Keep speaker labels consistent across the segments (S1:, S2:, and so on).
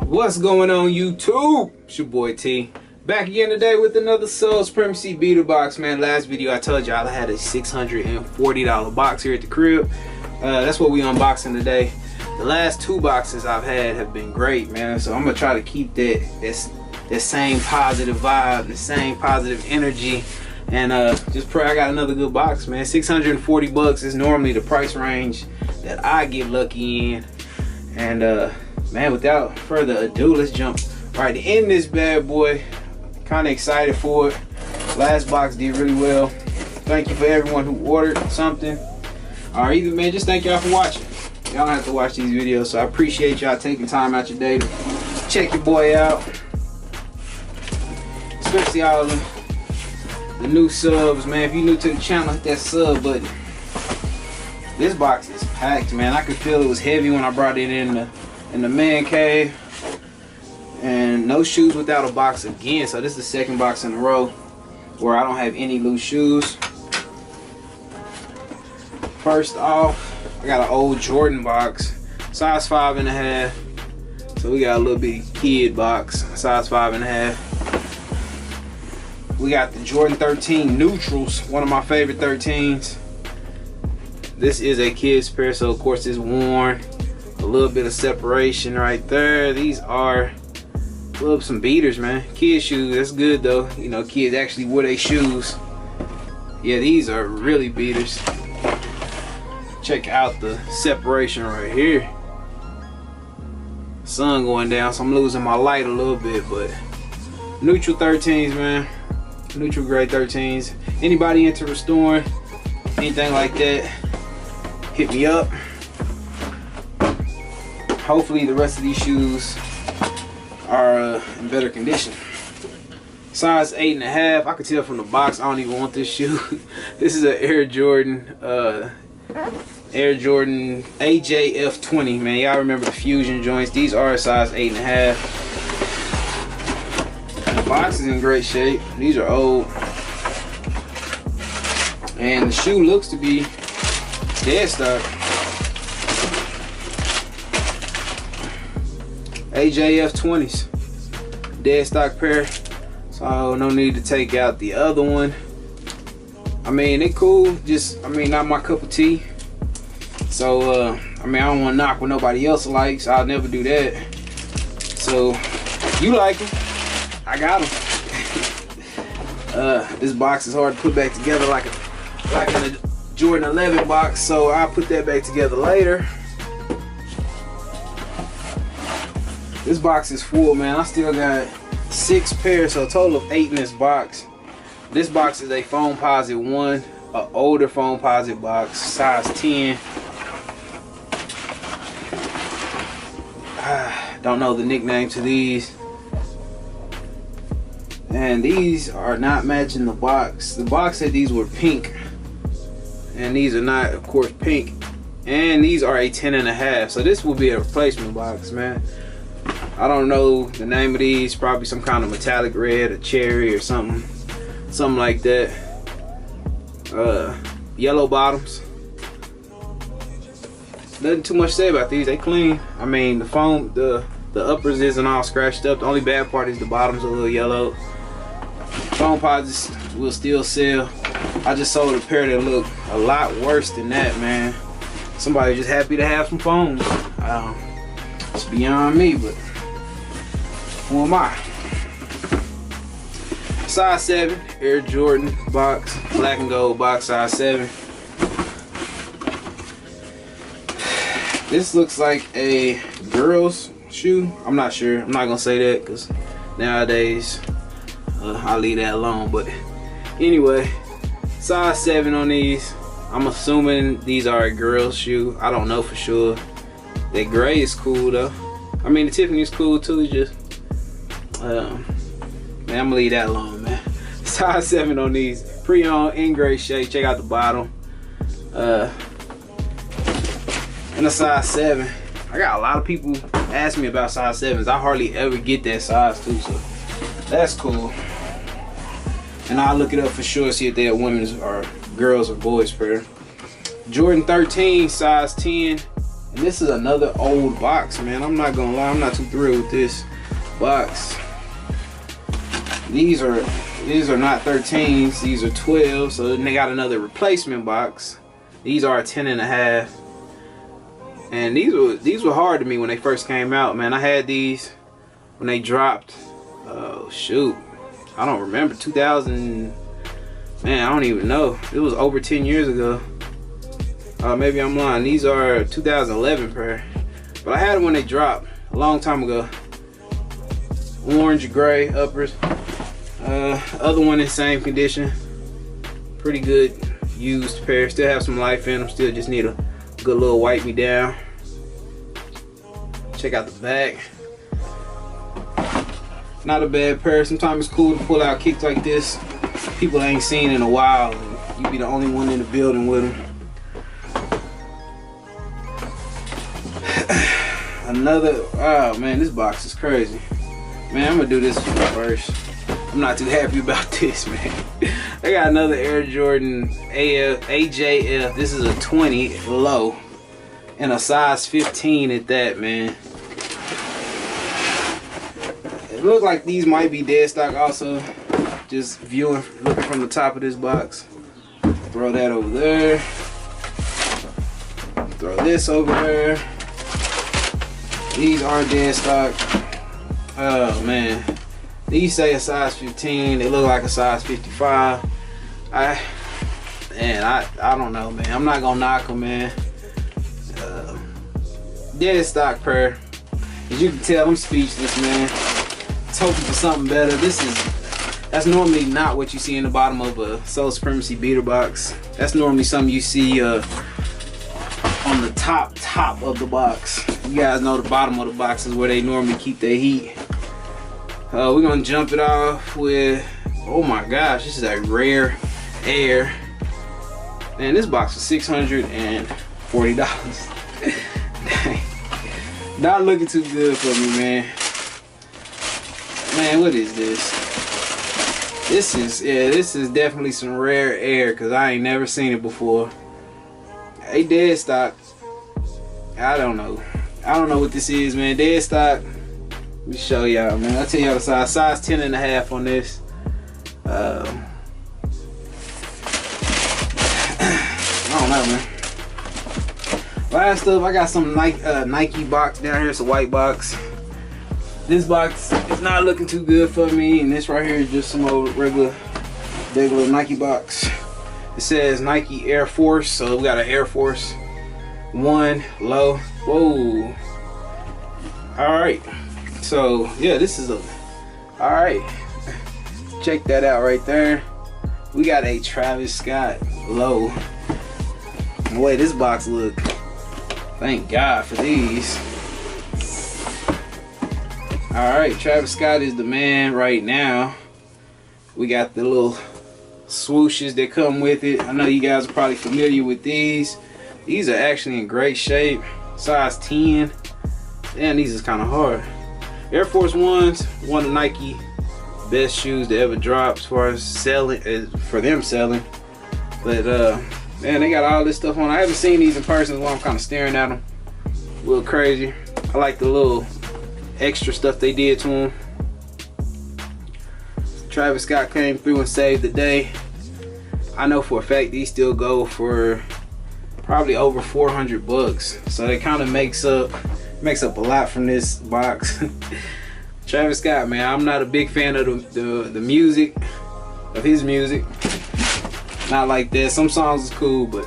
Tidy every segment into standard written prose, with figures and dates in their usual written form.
S1: What's going on, YouTube? It's your boy T. Back again today with another Soul Supremacy beater box, man. Last video I told y'all I had a $640 box here at the crib. That's what we unboxing today. The last two boxes I've had have been great, man. So I'm gonna try to keep that same positive vibe, the same positive energy, and just pray I got another good box, man. 640 bucks is normally the price range that I get lucky in. And man, without further ado, let's jump right in this bad boy. Kind of excited for it. Last box did really well. Thank you for everyone who ordered something, or even, man, just thank y'all for watching. Y'all don't have to watch these videos, so I appreciate y'all taking time out your day to check your boy out. Especially all the new subs, man. If you're new to the channel, hit that sub button. This box is packed, man. I could feel it was heavy when I brought it in the man cave. And no shoes without a box again. So this is the second box in a row where I don't have any loose shoes. First off, I got an old Jordan box, size 5.5. So we got a little bitty kid box, size 5.5. We got the Jordan 13 neutrals, one of my favorite 13s. This is a kid's pair, so of course it's worn. A little bit of separation right there. These are some beaters, man. Kid shoes, that's good though. You know, kids actually wear their shoes. Yeah, these are really beaters. Check out the separation right here. Sun going down, so I'm losing my light a little bit, but neutral 13s, man. Neutral grade 13s. Anybody into restoring anything like that, hit me up. Hopefully the rest of these shoes are in better condition. Size 8.5. I could tell from the box I don't even want this shoe. This is an Air Jordan AJF 20, man. Y'all remember the fusion joints? These are a size 8.5. The box is in great shape. These are old, and the shoe looks to be dead stock. AJF 20s, dead stock pair, so no need to take out the other one. I mean, they cool, just, I mean, not my cup of tea. So I mean, I don't want to knock what nobody else likes. I'll never do that. So you like them, I got them. This box is hard to put back together like in a Jordan 11 box, so I'll put that back together later. This box is full, man. I still got 6 pairs, so a total of 8 in this box. This box is a Foamposite 1, an older Foamposite box, size 10. Don't know the nickname to these. And these are not matching the box. The box said these were pink, and these are not, of course, pink. And these are a 10.5, so this will be a replacement box, man. I don't know the name of these, probably some kind of metallic red or cherry or something like that. Yellow bottoms. Nothing too much to say about these. They clean. I mean, the foam, the uppers isn't all scratched up. The only bad part is the bottoms are a little yellow. Foamposites will still sell. I just sold a pair that looked a lot worse than that, man. Somebody just happy to have some foams. It's beyond me, but who am I? Size 7, Air Jordan box, black and gold box, size 7. This looks like a girl's shoe. I'm not sure. I'm not gonna say that because nowadays I'll leave that alone. But anyway, size 7 on these. I'm assuming these are a girl's shoe. I don't know for sure. The gray is cool though. I mean, the Tiffany is cool too. It's just man, I'm gonna leave that alone, man. Size 7 on these, pre-owned, in great shape. Check out the bottom. And a size 7. I got a lot of people ask me about size 7s. I hardly ever get that size too, so that's cool. And I'll look it up for sure, see if they are women's or girls or boys pair. Jordan 13, size 10. And this is another old box, man. I'm not gonna lie, I'm not too thrilled with this box. These are not 13s, these are 12, so then they got another replacement box. These are 10.5. And these were hard to me when they first came out, man. I had these when they dropped. Oh shoot, I don't remember. 2000, man, I don't even know. It was over 10 years ago. Maybe I'm lying. These are 2011 pair, but I had them when they dropped a long time ago. Orange, gray uppers. Other one in same condition. Pretty good used pair. Still have some life in them. Still just need a good little wipe me down. Check out the back. Not a bad pair. Sometimes it's cool to pull out kicks like this. People I ain't seen in a while. And you be the only one in the building with them. Another, oh man, this box is crazy. Man, I'm gonna do this first. I'm not too happy about this, man. I got another Air Jordan AJF. This is a 20 low and a size 15 at that, man. It looked like these might be dead stock also. Just looking from the top of this box. Throw that over there. Throw this over there. These are dead stock. Oh man. These say a size 15. They look like a size 55. I don't know, man. I'm not gonna knock them, man. Dead stock pair. As you can tell, I'm speechless, man. It's hoping for something better. That's normally not what you see in the bottom of a Soul Supremacy beater box. That's normally something you see on the top of the box. You guys know the bottom of the box is where they normally keep their heat. We're gonna jump it off with, oh my gosh, this is a rare air. Man, this box was $640. Dang. Not looking too good for me, man. Man, what is this? This is definitely some rare air, because I ain't never seen it before. Hey, dead stock. I don't know what this is, man. Dead stock. Let me show y'all, man. I'll tell y'all the size 10.5 on this. I don't know, man. Last up, I got some Nike box down here. It's a white box. This box is not looking too good for me, and this right here is just some old regular Nike box. It says Nike Air Force, so we got an Air Force 1 low. Whoa. All right. So yeah, this is all right. Check that out right there. We got a Travis Scott low. The way this box look, thank God for these. All right, Travis Scott is the man right now. We got the little swooshes that come with it. I know you guys are probably familiar with these. These are actually in great shape. Size 10. Damn, these is kind of hard. Air Force Ones, one of Nike best shoes to ever drop as far as selling, for them selling. But man, they got all this stuff on. I haven't seen these in person, so I'm kind of staring at them. A little crazy. I like the little extra stuff they did to them. Travis Scott came through and saved the day. I know for a fact these still go for probably over 400 bucks. So it kind of makes up a lot from this box. Travis Scott, man, I'm not a big fan of the music, of his music. Not like that. Some songs is cool, but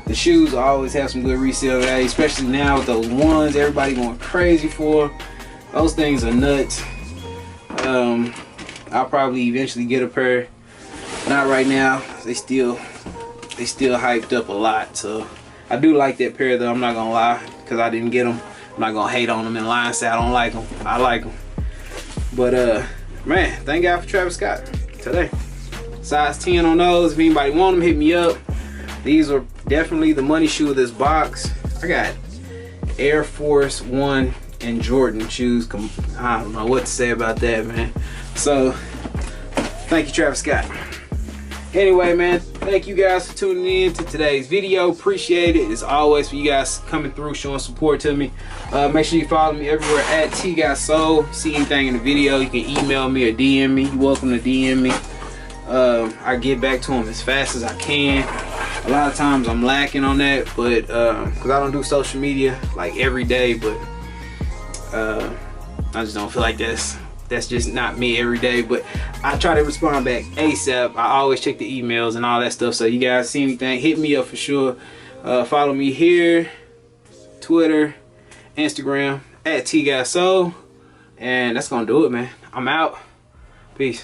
S1: the shoes always have some good resale value, especially now with those ones everybody going crazy for. Those things are nuts. I'll probably eventually get a pair. Not right now. They still hyped up a lot. So I do like that pair though. I'm not gonna lie, because I didn't get them. I'm not gonna hate on them and lie and say I don't like them. I like them. But man, thank God for Travis Scott today. Size 10 on those. If anybody want them, hit me up. These are definitely the money shoe of this box. I got Air Force 1 and Jordan shoes. I don't know what to say about that, man. So thank you, Travis Scott. Anyway, man, thank you guys for tuning in to today's video. Appreciate it. As always, for you guys coming through, showing support to me. Make sure you follow me everywhere at TGOTSOLE. See anything in the video, you can email me or DM me. You're welcome to DM me. I get back to them as fast as I can. A lot of times I'm lacking on that, but because I don't do social media like every day, but I just don't feel like that's just not me every day. But I try to respond back ASAP. I always check the emails and all that stuff. So you guys see anything, hit me up for sure. Follow me here, Twitter, Instagram at TGOTSOLE, and that's gonna do it, man. I'm out. Peace.